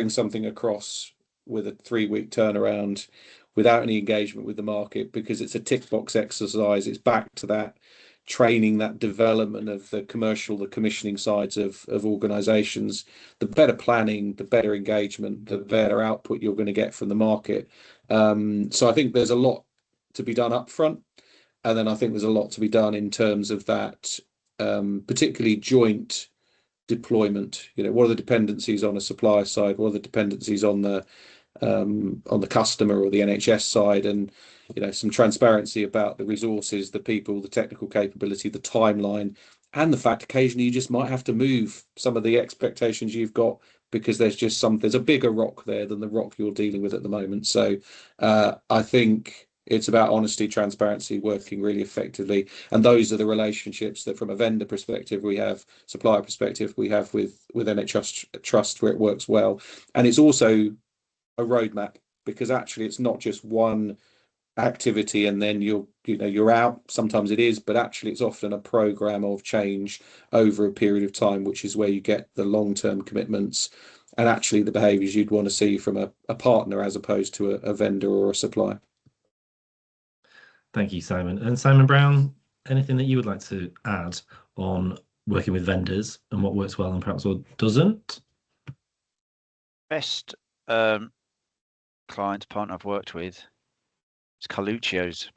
something across with a 3-week turnaround without any engagement with the market because it's a tick box exercise, it's back to that training, that development of the commissioning sides of organizations. The better planning, the better engagement, the better output you're going to get from the market. So I think there's a lot to be done up front, and then I think there's a lot to be done in terms of that particularly joint deployment. What are the dependencies on a supplier side? What are the dependencies on the customer or the NHS side? And some transparency about the resources, the people, the technical capability, the timeline, and the fact occasionally you just might have to move some of the expectations you've got because there's a bigger rock there than the rock you're dealing with at the moment. So I think it's about honesty, transparency, working really effectively. And those are the relationships that from a vendor perspective we have, supplier perspective we have with NHS Trust, where it works well. And it's also a roadmap, because actually it's not just one activity and then you're out. Sometimes it is, but actually it's often a program of change over a period of time, which is where you get the long-term commitments and actually the behaviors you'd want to see from a partner as opposed to a vendor or a supplier. Thank you, Simon. And Simon Brown, anything that you would like to add on working with vendors and what works well and perhaps what doesn't? Best client partner I've worked with is CHCIO's.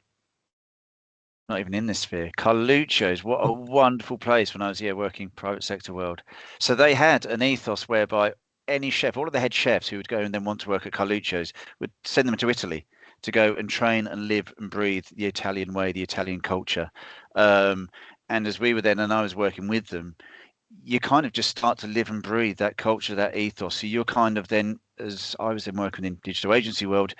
Not even in this sphere. CHCIO's, what a wonderful place when I was here working private sector world. So they had an ethos whereby any chef, all of the head chefs who would go and then want to work at CHCIO's would send them to Italy to go and train and live and breathe the Italian way, the Italian culture. And as we were then, and I was working with them, you kind of just start to live and breathe that culture, that ethos. So you're kind of then, as I was then working in digital agency world,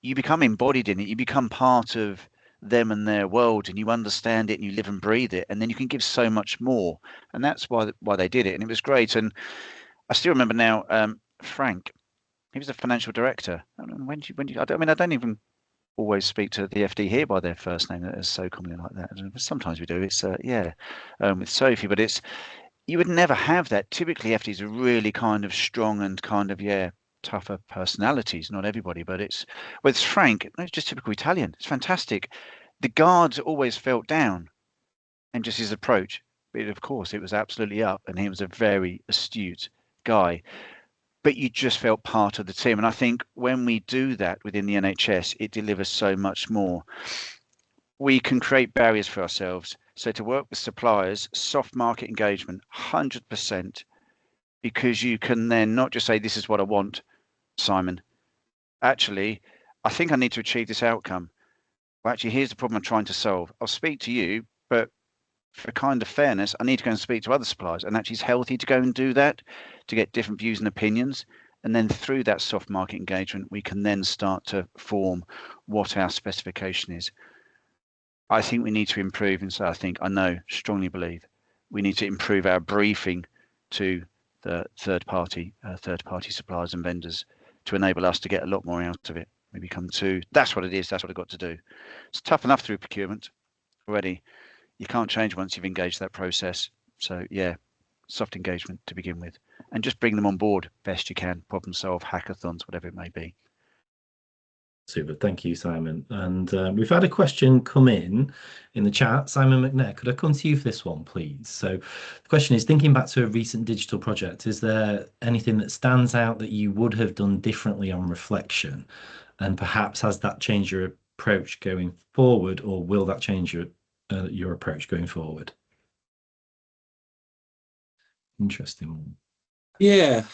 you become embodied in it. You become part of them and their world, and you understand it and you live and breathe it. And then you can give so much more. And that's why they did it. And it was great. And I still remember now, Frank, he was the financial director. I don't even always speak to the FD here by their first name. That is so commonly like that. Sometimes we do. It's with Sophie, but you would never have that. Typically, FDs are really kind of strong and kind of tougher personalities. Not everybody, but with Frank, it's just typical Italian. It's fantastic. The guards always felt down, and just his approach. But of course, it was absolutely up, and he was a very astute guy. But you just felt part of the team. And I think when we do that within the NHS, it delivers so much more. We can create barriers for ourselves. So to work with suppliers, soft market engagement, 100%, because you can then not just say, this is what I want, Simon. Actually, I think I need to achieve this outcome. Well, actually, here's the problem I'm trying to solve. I'll speak to you, but for kind of fairness, I need to go and speak to other suppliers. And actually, it's healthy to go and do that, to get different views and opinions. And then through that soft market engagement, we can then start to form what our specification is. I think we need to improve. And so I strongly believe we need to improve our briefing to the third party suppliers and vendors to enable us to get a lot more out of it. We become that's what it is. That's what I've got to do. It's tough enough through procurement already. You can't change once you've engaged that process. So soft engagement to begin with, and just bring them on board best you can. Problem solve, hackathons, whatever it may be. Super, thank you, Simon. And we've had a question come in the chat. Simon McNair, could I come to you for this one, please? So the question is, thinking back to a recent digital project, is there anything that stands out that you would have done differently on reflection? And perhaps has that changed your approach going forward, or will that change your approach going forward? Interesting one. Yeah.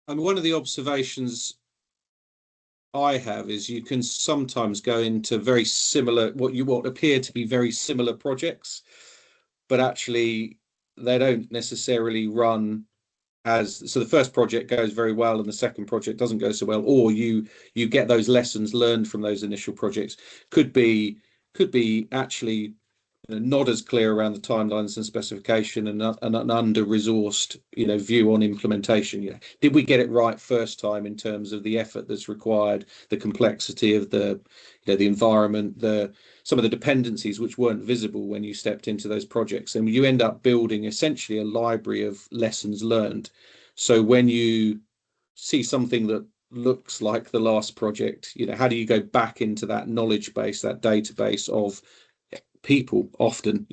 And one of the observations I have is you can sometimes go into very similar, what appear to be very similar projects, but actually they don't necessarily run so the first project goes very well and the second project doesn't go so well, or you get those lessons learned from those initial projects. Could be actually not as clear around the timelines and specification, and an under-resourced view on implementation. Did we get it right first time in terms of the effort that's required, the complexity of the environment, some of the dependencies which weren't visible when you stepped into those projects, and you end up building essentially a library of lessons learned. So when you see something that looks like the last project, how do you go back into that knowledge base, that database of people, often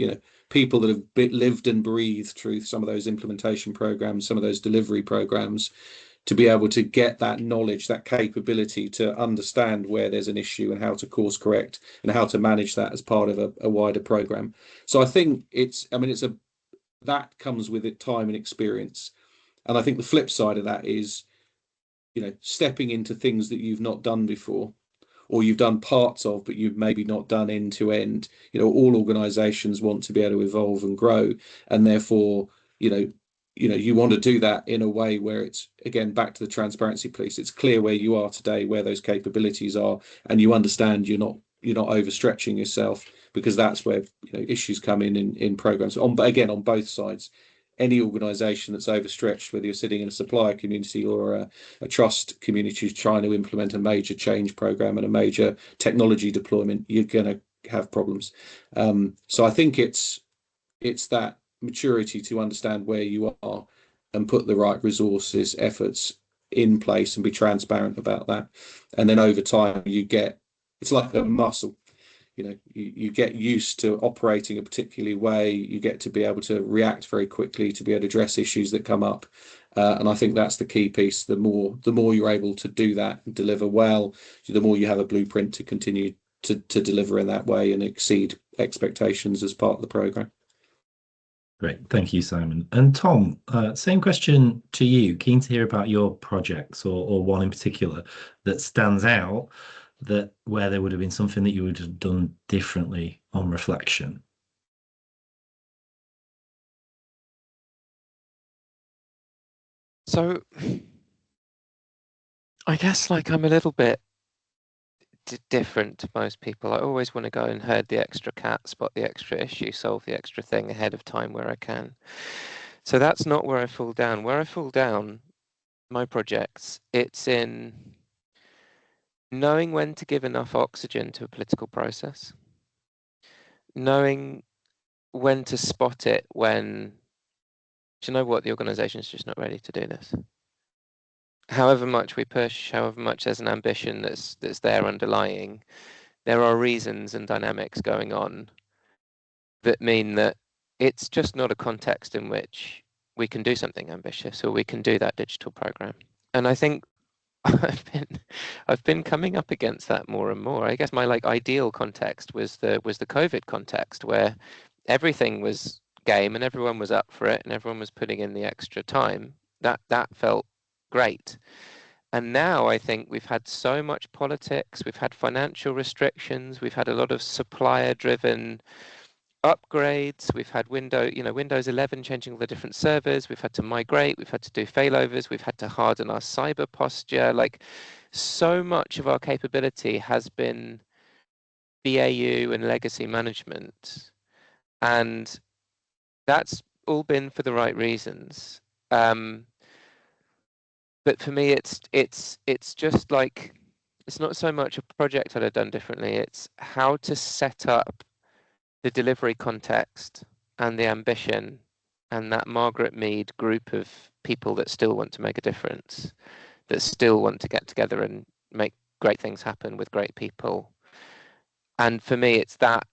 people that have lived and breathed through some of those implementation programs, some of those delivery programs, to be able to get that knowledge, that capability to understand where there's an issue and how to course correct and how to manage that as part of a wider program. So I think that comes with it, time and experience. And I think the flip side of that is, stepping into things that you've not done before, or you've done parts of, but you've maybe not done end to end. All organizations want to be able to evolve and grow, and therefore, you want to do that in a way where it's, again, back to the transparency piece. It's clear where you are today, where those capabilities are, and you understand you're not overstretching yourself, because that's where issues come in programs. On both sides. Any organisation that's overstretched, whether you're sitting in a supplier community or a trust community trying to implement a major change program and a major technology deployment, you're going to have problems. So I think it's that maturity to understand where you are and put the right resources, efforts in place and be transparent about that. And then over time, it's like a muscle. You get used to operating a particular way. You get to be able to react very quickly, to be able to address issues that come up. And I think that's the key piece. The more you're able to do that and deliver well, the more you have a blueprint to continue to deliver in that way and exceed expectations as part of the program. Great. Thank you, Simon. And Tom, same question to you. Keen to hear about your projects or one in particular that stands out, where there would have been something that you would have done differently on reflection. So I guess I'm a little bit different to most people. I always want to go and herd the extra cat, spot the extra issue, solve the extra thing ahead of time where I can. So that's not where I fall down. Where I fall down, my projects, it's in knowing when to give enough oxygen to a political process, knowing when to spot it when, do you know what, the organization's just not ready to do this. However much we push, however much there's an ambition that's there underlying, there are reasons and dynamics going on that mean that it's just not a context in which we can do something ambitious or we can do that digital program. And I think I've been coming up against that more and more. I guess my ideal context was the COVID context, where everything was game and everyone was up for it and everyone was putting in the extra time. That felt great. And now I think we've had so much politics, we've had financial restrictions, we've had a lot of supplier-driven upgrades, we've had Windows 11 changing all the different servers, we've had to migrate, we've had to do failovers, we've had to harden our cyber posture. So much of our capability has been BAU and legacy management, and that's all been for the right reasons. But for me, it's just it's not so much a project that I've done differently, it's how to set up the delivery context and the ambition and that Margaret Mead group of people that still want to make a difference, that still want to get together and make great things happen with great people. And for me, it's that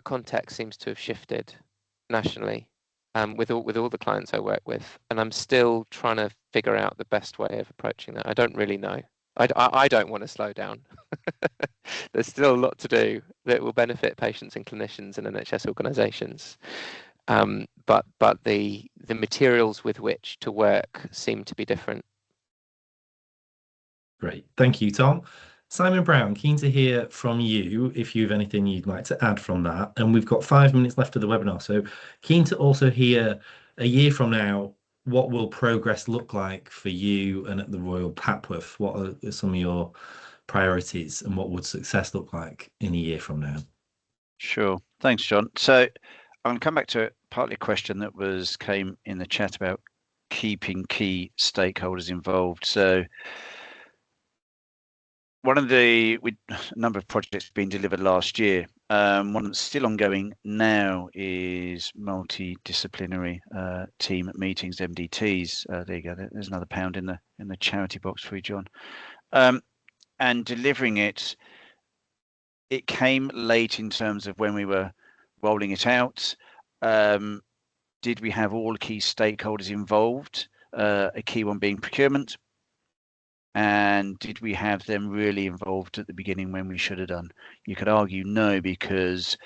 context seems to have shifted nationally with all the clients I work with, and I'm still trying to figure out the best way of approaching that. I don't really know. I don't want to slow down. There's still a lot to do that will benefit patients and clinicians and NHS organisations. But the materials with which to work seem to be different. Great. Thank you, Tom. Simon Brown, keen to hear from you if you have anything you'd like to add from that. And we've got 5 minutes left of the webinar. So keen to also hear, a year from now, what will progress look like for you and at the Royal Papworth? What are some of your priorities and what would success look like in a year from now? Sure. Thanks, John. So I'm going to come back to partly a question that came in the chat about keeping key stakeholders involved. So a number of projects being delivered last year. One that's still ongoing now is multidisciplinary team meetings, MDTs. There you go. There's another pound in the charity box for you, John. And delivering it came late in terms of when we were rolling it out. Did we have all key stakeholders involved? A key one being procurement. And did we have them really involved at the beginning when we should have done? You could argue no, because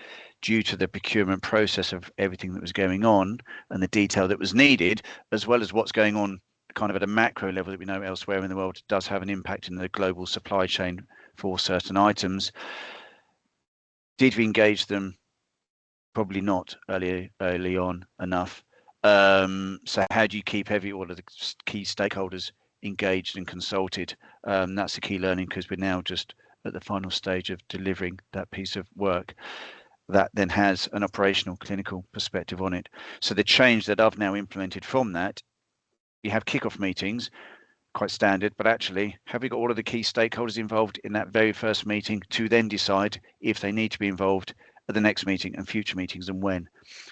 due to the procurement process of everything that was going on and the detail that was needed, as well as what's going on kind of at a macro level that we know elsewhere in the world does have an impact in the global supply chain for certain items. Did we engage them? Probably not early on enough. So how do you keep all of the key stakeholders engaged and consulted? That's a key learning, because we're now just at the final stage of delivering that piece of work that then has an operational clinical perspective on it. So the change that I've now implemented from that, you have kickoff meetings, quite standard, but actually have we got all of the key stakeholders involved in that very first meeting to then decide if they need to be involved at the next meeting and future meetings, and when.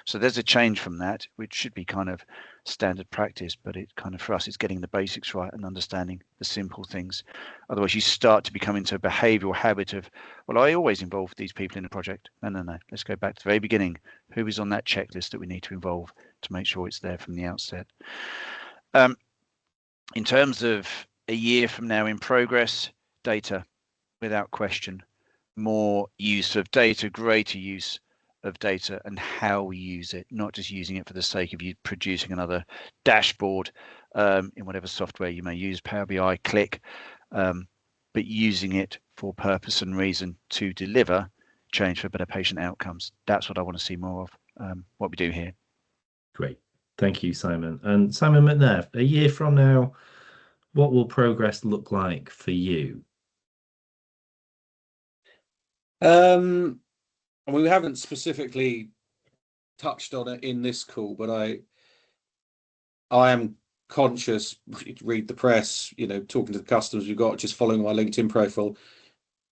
So there's a change from that, which should be kind of standard practice, but it kind of, for us, it's getting the basics right and understanding the simple things. Otherwise you start to become into a behavioral habit of, well, I always involve these people in the project. No, let's go back to the very beginning. Who is on that checklist that we need to involve to make sure it's there from the outset? In terms of a year from now in progress, data, without question. More use of data, greater use of data, and how we use it, not just using it for the sake of you producing another dashboard in whatever software you may use, Power BI, Click, but using it for purpose and reason to deliver change for better patient outcomes. That's what I want to see more of, what we do here. Great. Thank you, Simon. And Simon McNair, a year from now, what will progress look like for you? We haven't specifically touched on it in this call, but I am conscious, read the press, talking to the customers we've got, just following my LinkedIn profile.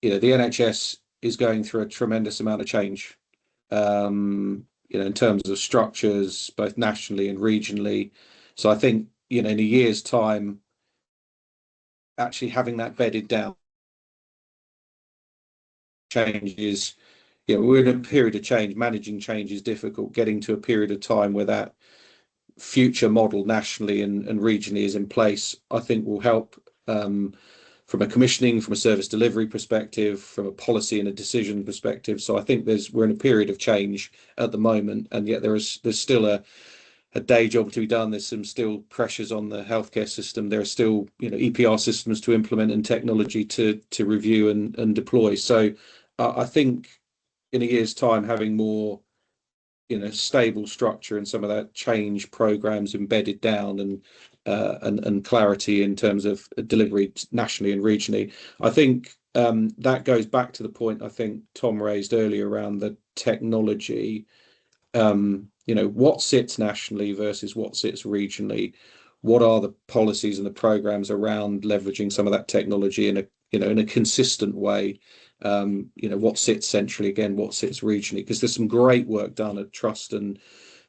The NHS is going through a tremendous amount of change, in terms of structures, both nationally and regionally. So I think, in a year's time, actually having that bedded down changes. We're in a period of change. Managing change is difficult. Getting to a period of time where that future model nationally and regionally is in place, I think will help, from a commissioning, from a service delivery perspective, from a policy and a decision perspective. So I think we're in a period of change at the moment, and yet there's still a day job to be done. There's still pressures on the healthcare system. There are still EPR systems to implement and technology to review and deploy. So I think in a year's time, having more stable structure and some of that change programs embedded down and clarity in terms of delivery nationally and regionally, I think that goes back to the point I think Tom raised earlier around the technology. What sits nationally versus what sits regionally. What are the policies and the programs around leveraging some of that technology in a consistent way? What sits centrally, again, what sits regionally, because there's some great work done at trust and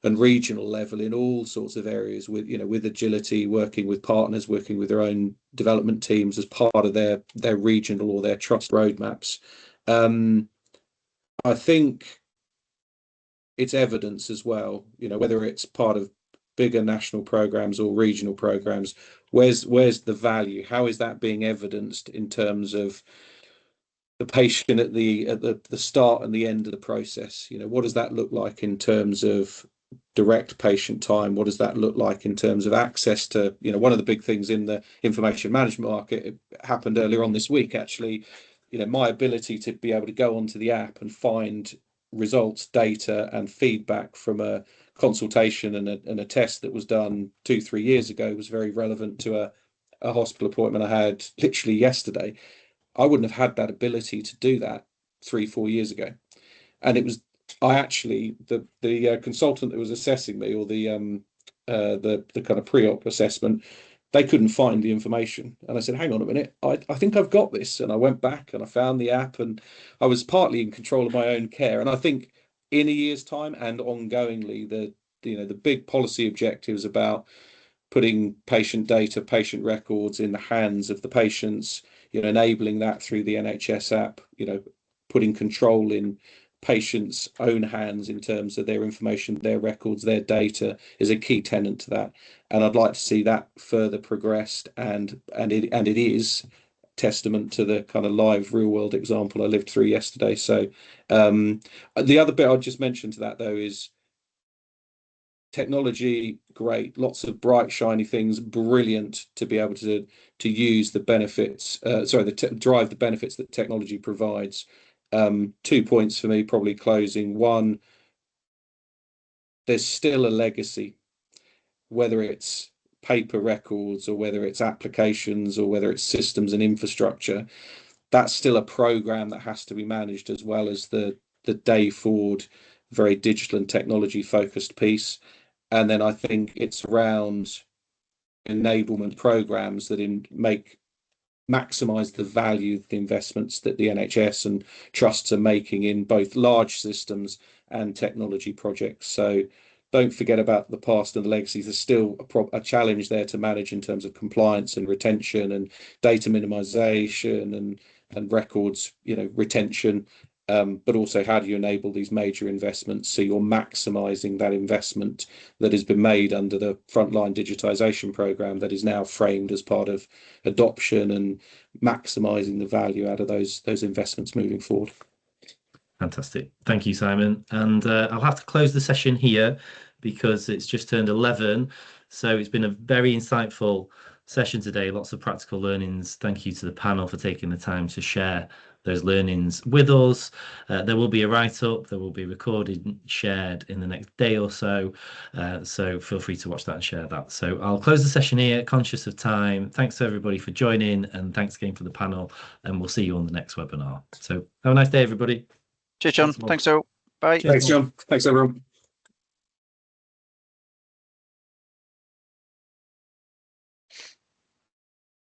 regional level in all sorts of areas with agility, working with partners, working with their own development teams as part of their regional or their trust roadmaps. I think it's evidence as well, whether it's part of bigger national programs or regional programs, where's the value? How is that being evidenced in terms of the patient at the start and the end of the process? What does that look like in terms of direct patient time? What does that look like in terms of access to, one of the big things in the information management market, it happened earlier on this week, actually, my ability to be able to go onto the app and find results, data and feedback from a consultation and a test that was done 2-3 years ago was very relevant to a hospital appointment I had literally yesterday. I wouldn't have had that ability to do that 3-4 years ago. And it was the consultant that was assessing me, or the kind of pre-op assessment, they couldn't find the information. And I said, hang on a minute, I think I've got this. And I went back and I found the app, and I was partly in control of my own care. And I think in a year's time and ongoingly, the big policy objectives about putting patient data, patient records in the hands of the patients, enabling that through the NHS app, putting control in patients' own hands in terms of their information, their records, their data is a key tenet to that. And I'd like to see that further progressed, and it is testament to the kind of live real world example I lived through yesterday. So the other bit I'll just mention to that though is technology, great, lots of bright shiny things, brilliant to be able to use the benefits, drive the benefits that technology provides. 2 points for me, probably closing. One, there's still a legacy, whether it's paper records or whether it's applications or whether it's systems and infrastructure. That's still a program that has to be managed, as well as the day forward, very digital and technology focused piece. And then I think it's around enablement programs that maximize the value of the investments that the NHS and trusts are making in both large systems and technology projects. So don't forget about the past and the legacies. There's still a challenge there to manage in terms of compliance and retention and data minimization and records, retention. But also, how do you enable these major investments so you're maximising that investment that has been made under the frontline digitisation programme that is now framed as part of adoption, and maximising the value out of those investments moving forward. Fantastic. Thank you, Simon. And I'll have to close the session here because it's just turned 11. So it's been a very insightful session today. Lots of practical learnings. Thank you to the panel for taking the time to share those learnings with us. There will be a write-up, there will be recorded, shared in the next day or so. So feel free to watch that and share that. So I'll close the session here, conscious of time. Thanks to everybody for joining, and thanks again for the panel, and we'll see you on the next webinar. So have a nice day, everybody. Cheers, John. Thanks, all. Bye. Thanks, John. Thanks, everyone.